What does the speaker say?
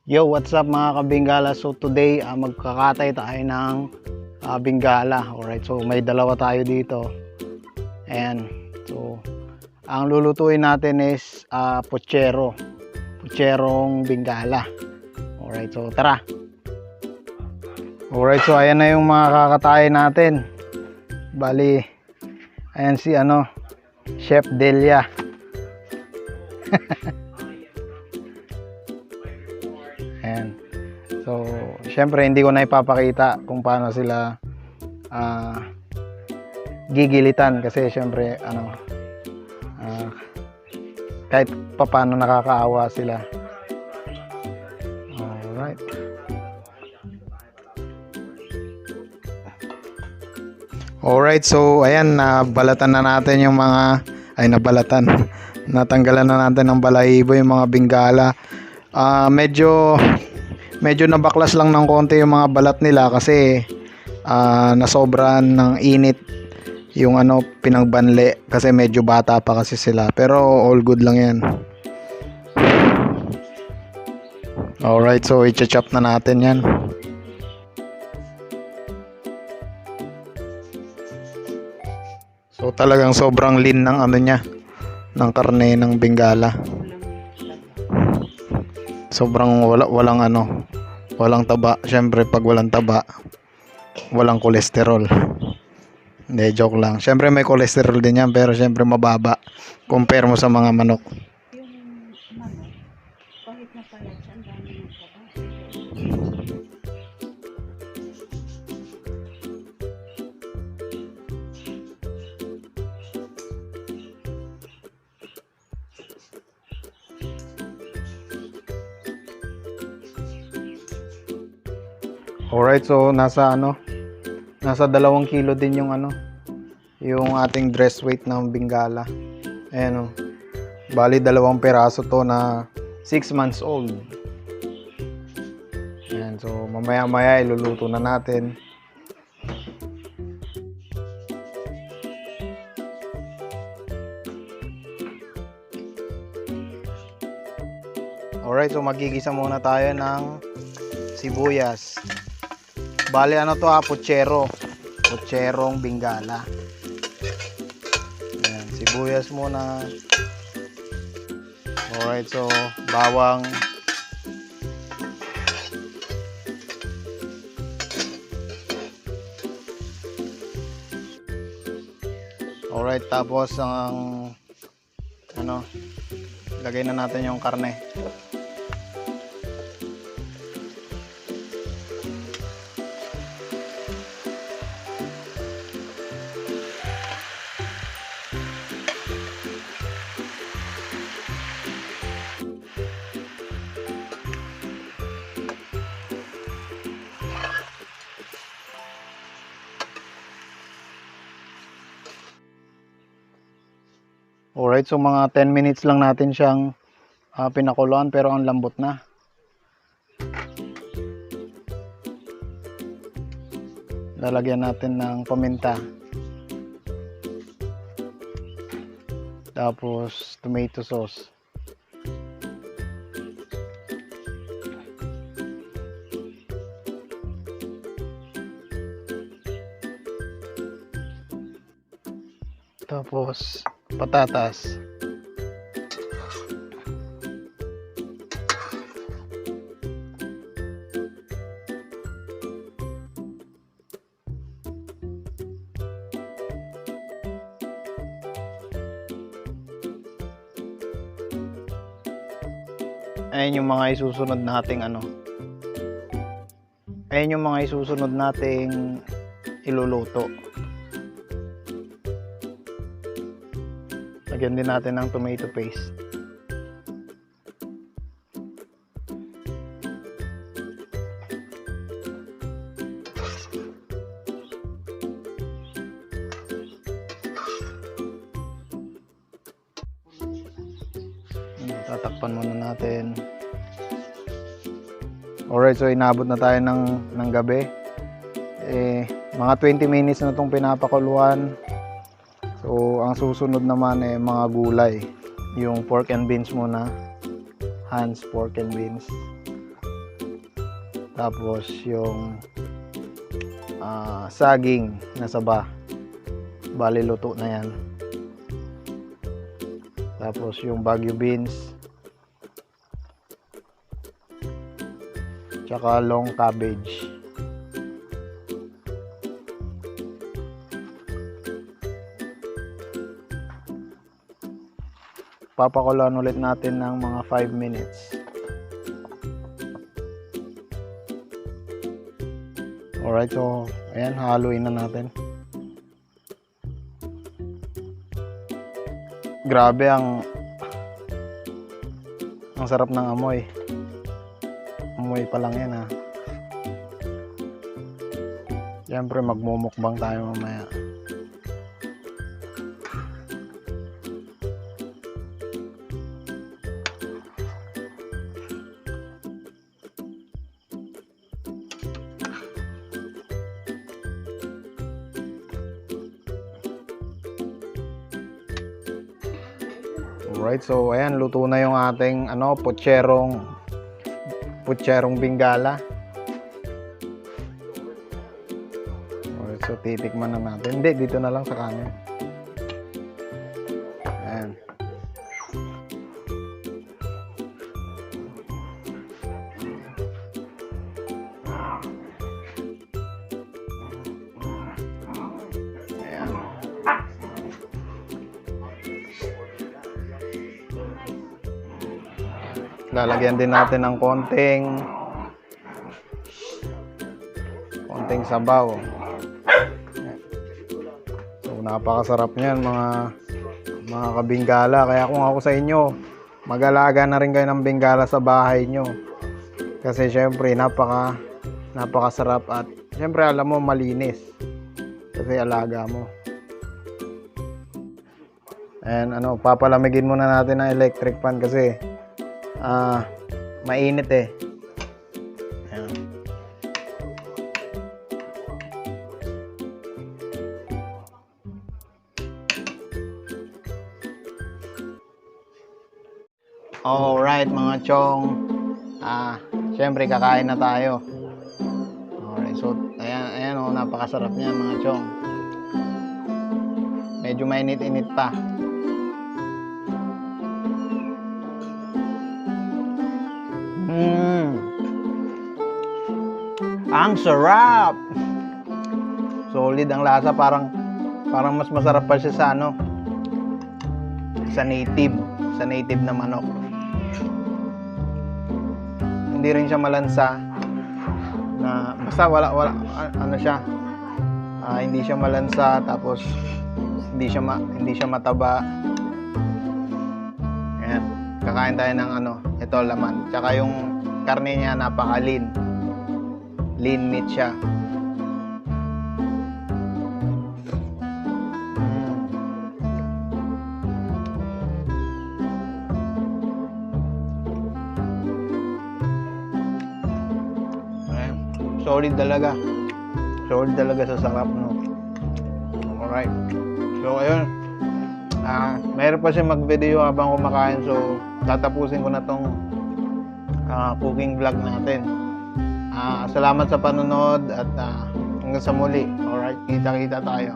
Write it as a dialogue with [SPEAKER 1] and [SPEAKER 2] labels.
[SPEAKER 1] Yo, what's up mga kabingala? So today, magkakatay tayo ng bingala. Alright, so may dalawa tayo dito. Ayan. So, ang lulutuin natin is puchero. Pucherong bingala. Alright, so tara. Alright, so ayan na yung mga kakatay natin. Bali, ayan si Chef Delia. Ayan. So, syempre hindi ko na ipapakita kung paano sila gigilitan kasi syempre kahit paano nakakaawa sila. Alright. Alright, so ayan, nabalatan na natin yung mga natanggalan na natin ng balahibo yung mga bingala. Medyo nabaklas lang ng konti yung mga balat nila kasi nasobran ng init yung pinangbanle kasi medyo bata pa kasi sila, pero all good lang yan. Alright, so i-chop na natin yan. So talagang sobrang lean ng ng karne ng bingala. Sobrang walang taba. Syempre pag walang taba, walang kolesterol. Hindi, joke lang. Syempre may kolesterol din yan, pero syempre mababa compare mo sa mga manok.
[SPEAKER 2] Yung manok, kahit mapayat siya, ang dami ng taba.
[SPEAKER 1] Alright, so nasa 2 kilo din yung ating dress weight ng bingala. Ayan bali 2 peraso to na 6 months old. Ayan, so mamaya iluluto na natin. Alright, so magigisa muna tayo ng sibuyas. Bali pucherong bingala. Ayan, sibuyas muna. Alright, so bawang. Alright, tapos ang lagay na natin yung karne. Alright, so mga 10 minutes lang natin siyang pinakuluan, pero ang lambot na. Lalagyan natin ng paminta. Tapos tomato sauce. Tapos patatas. Ayan yung mga isusunod nating Ayan yung mga isusunod nating iluluto. Lagyan din natin ng tomato paste. Tatakpan muna natin. Alright, so inabot na tayo ng gabi. Mga 20 minutes na itong pinapakuluan. So ang susunod naman mga gulay. Yung pork and beans muna. Hans pork and beans. Tapos yung saging na saba. Bali luto na yan. Tapos yung Baguio beans. Tsaka long cabbage. Papakuloan ulit natin ng mga 5 minutes. Alright, so ayan, haluin na natin. Grabe ang sarap ng amoy. Amoy pa lang yan, ha. Siyempre magmumukbang tayo mamaya. Alright, so ayan, luto na yung ating putserong Bengala. Alright, so titikman na natin. Hindi, dito na lang sa kanin. Ayan. Ayan. Lalagyan din natin ng konting sabaw. So napakasarap niyan mga kabinggala. Kaya kung ako sa inyo, mag-alaga na rin kayo ng bengala sa bahay nyo. Kasi syempre napakasarap at syempre alam mo malinis. Kasi alaga mo. And papalamigin muna natin ng electric fan kasi mainit eh. Ayan. Alright mga chong, syempre kakain na tayo. Alright, so ayan napakasarap niyan mga chong. Medyo mainit-init pa. Ang sarap. Solid ang lasa, parang mas masarap pa siya sa native na manok. Hindi rin siya malansa na basta wala siya. Hindi siya malansa, tapos hindi siya mataba. Ayan, kakain tayo ng ito laman. Tsaka yung karne niya napaka-lean. Lean meat siya. Ayan. Solid talaga sa sarap, no? Alright, so ayun, mayroon pa siya mag-video habang kumakain, so tatapusin ko na tong cooking vlog natin. Salamat sa panonood at hanggang sa muli. Alright, kita-kita tayo.